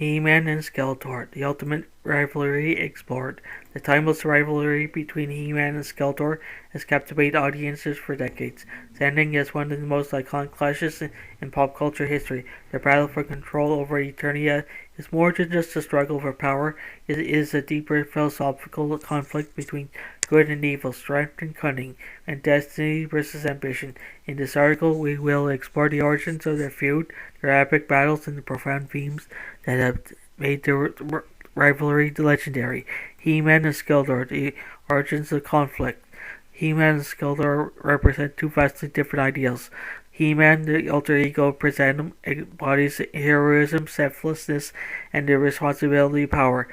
He-Man and Skeletor, the ultimate rivalry explored. The timeless rivalry between He-Man and Skeletor has captivated audiences for decades, standing as one of the most iconic clashes in pop culture history. The battle for control over Eternia is more than just a struggle for power. It is a deeper philosophical conflict between good and evil, strength and cunning, and destiny versus ambition. In this article, we will explore the origins of their feud, their epic battles, and the profound themes that have made the rivalry legendary. He-Man and Skeletor, the origins of conflict. He-Man and Skeletor represent two vastly different ideals. He-Man, the alter ego of Presentum, embodies heroism, selflessness, and the responsibility of power.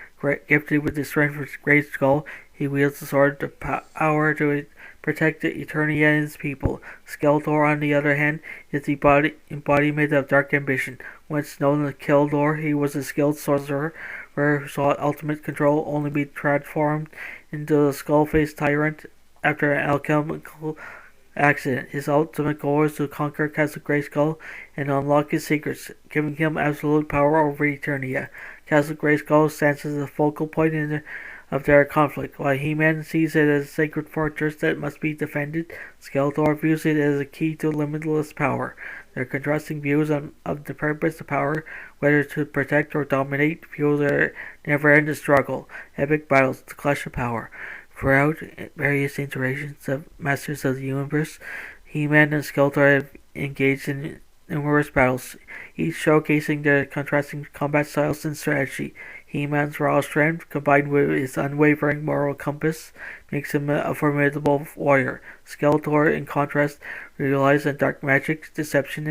Gifted with the strength of Grayskull, he wields the sword of power to protect Eternia and its people. Skeletor, on the other hand, is the embodiment of dark ambition. Once known as Kildor, he was a skilled sorcerer who sought ultimate control, only be transformed into a skull-faced tyrant after an alchemical accident. His ultimate goal is to conquer Castle Grayskull and unlock his secrets, giving him absolute power over Eternia. Castle Grayskull stands as the focal point of their conflict. While He-Man sees it as a sacred fortress that must be defended, Skeletor views it as a key to limitless power. Their contrasting views of the purpose of power, whether to protect or dominate, fuel their never-ending struggle. Epic battles, the clash of power. Throughout various iterations of Masters of the Universe, He-Man and Skeletor have engaged in numerous battles, each showcasing their contrasting combat styles and strategy. He-Man's raw strength, combined with his unwavering moral compass, makes him a formidable warrior. Skeletor, in contrast, relies on dark magic, deception,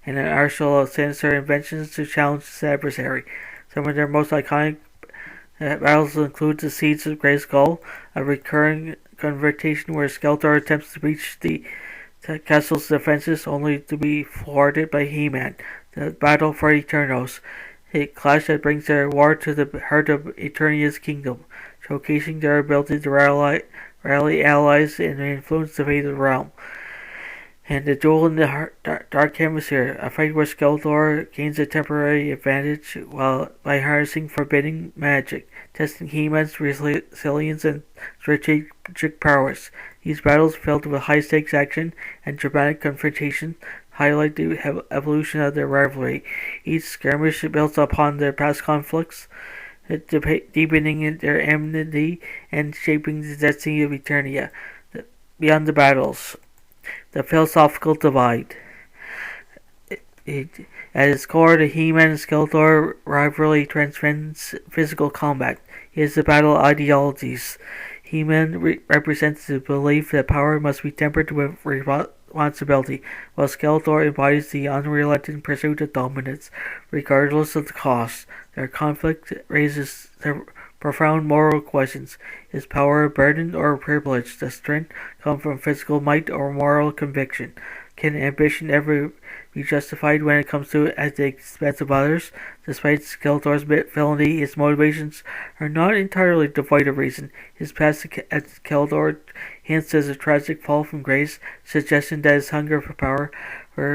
and an arsenal of sinister inventions to challenge his adversary. Some of their most iconic battles include the Siege of Grayskull, a recurring confrontation where Skeletor attempts to breach the castle's defenses only to be thwarted by He-Man. The Battle for Eternos, a clash that brings their war to the heart of Eternia's kingdom, showcasing their ability to rally allies and influence the fate of the realm. And the duel in the Dark Hemisphere, a fight where Skeletor gains a temporary advantage by harnessing forbidden magic, testing He-Man's resilience and strategic prowess. These battles, filled with high-stakes action and dramatic confrontation, highlight the evolution of their rivalry. Each skirmish builds upon their past conflicts, deepening their enmity and shaping the destiny of Eternia. Beyond the battles, the philosophical divide. At its core, the He-Man and Skeletor rivalry transcends physical combat. It is a battle of ideologies. He-Man represents the belief that power must be tempered with responsibility, while Skeletor embodies the unrelenting pursuit of dominance, regardless of the cost. Their conflict raises profound moral questions. Is power a burden or a privilege? Does strength come from physical might or moral conviction? Can ambition ever be justified when it comes to at the expense of others? Despite Skeletor's villainy, his motivations are not entirely devoid of reason. His past at Skeletor hints as a tragic fall from grace, suggesting that his hunger for power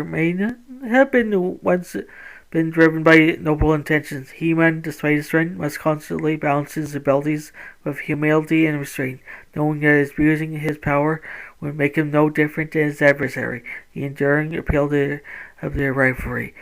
may not have been driven by noble intentions. He-Man, despite his strength, must constantly balance his abilities with humility and restraint, knowing that abusing his power would make him no different than his adversary. The enduring appeal of their rivalry.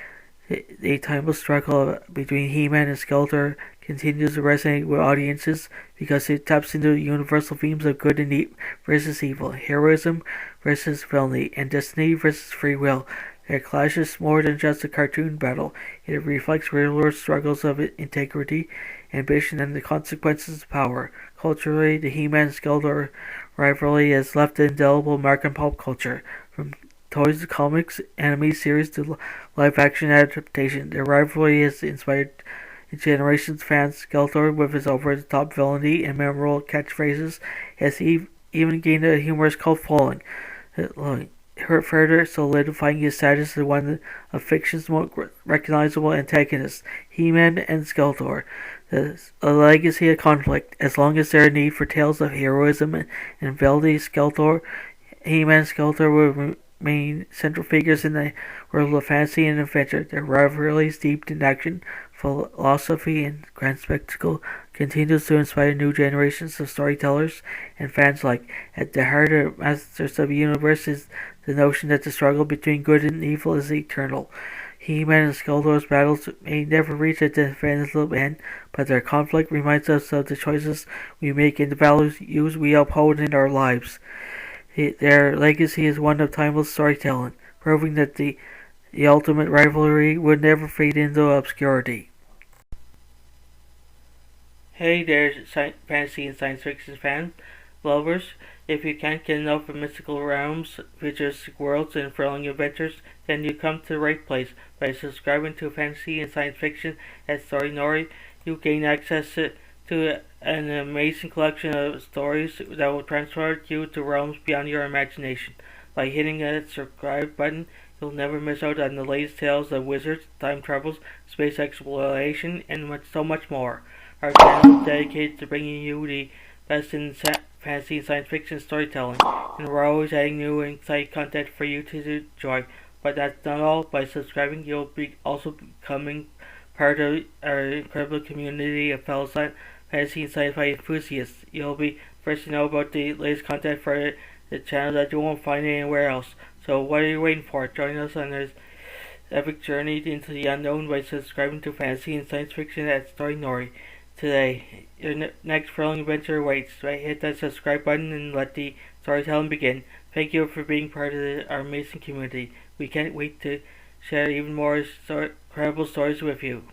The timeless struggle between He-Man and Skeletor continues to resonate with audiences because it taps into the universal themes of good and versus evil, heroism versus villainy, and destiny versus free will. Their clash is more than just a cartoon battle. It reflects real-world struggles of integrity, ambition, and the consequences of power. Culturally, the He-Man and Skeletor rivalry has left an indelible mark on pop culture. From toys to comics, anime series to live-action adaptation, their rivalry has inspired generations of fans. Skeletor, with his over-the-top villainy and memorable catchphrases, has even gained a humorous cult following, further solidifying his status as one of fiction's most recognizable antagonists. He-Man and Skeletor, a legacy of conflict. As long as there are need for tales of heroism and villainy, He-Man and Skeletor will main central figures in the world of fantasy and adventure. Their rivalry, steeped in action, philosophy, and grand spectacle, continues to inspire new generations of storytellers and fans alike. At the heart of Masters of the Universe is the notion that the struggle between good and evil is eternal. He-Man and Skeletor's battles may never reach a definitive end, but their conflict reminds us of the choices we make and the values we uphold in our lives. Their legacy is one of timeless storytelling, proving that the ultimate rivalry would never fade into obscurity. Hey there, fantasy and science fiction fan lovers. If you can't get enough of mystical realms, futuristic worlds, and thrilling adventures, then you come to the right place. By subscribing to fantasy and science fiction at Story Nori, you gain access to an amazing collection of stories that will transport you to realms beyond your imagination. By hitting that subscribe button, you'll never miss out on the latest tales of wizards, time travels, space exploration, and so much more. Our channel is dedicated to bringing you the best in fantasy and science fiction storytelling, and we're always adding new and exciting content for you to enjoy. But that's not all. By subscribing, you'll be also becoming part of our incredible community of fellow fantasy and sci-fi enthusiasts. You'll be first to know about the latest content for the channel that you won't find anywhere else. So what are you waiting for? Join us on this epic journey into the unknown by subscribing to fantasy and science fiction at Story Nori. Today, your next thrilling adventure awaits. Right, hit that subscribe button and let the storytelling begin. Thank you for being part of our amazing community. We can't wait to share even more incredible stories with you.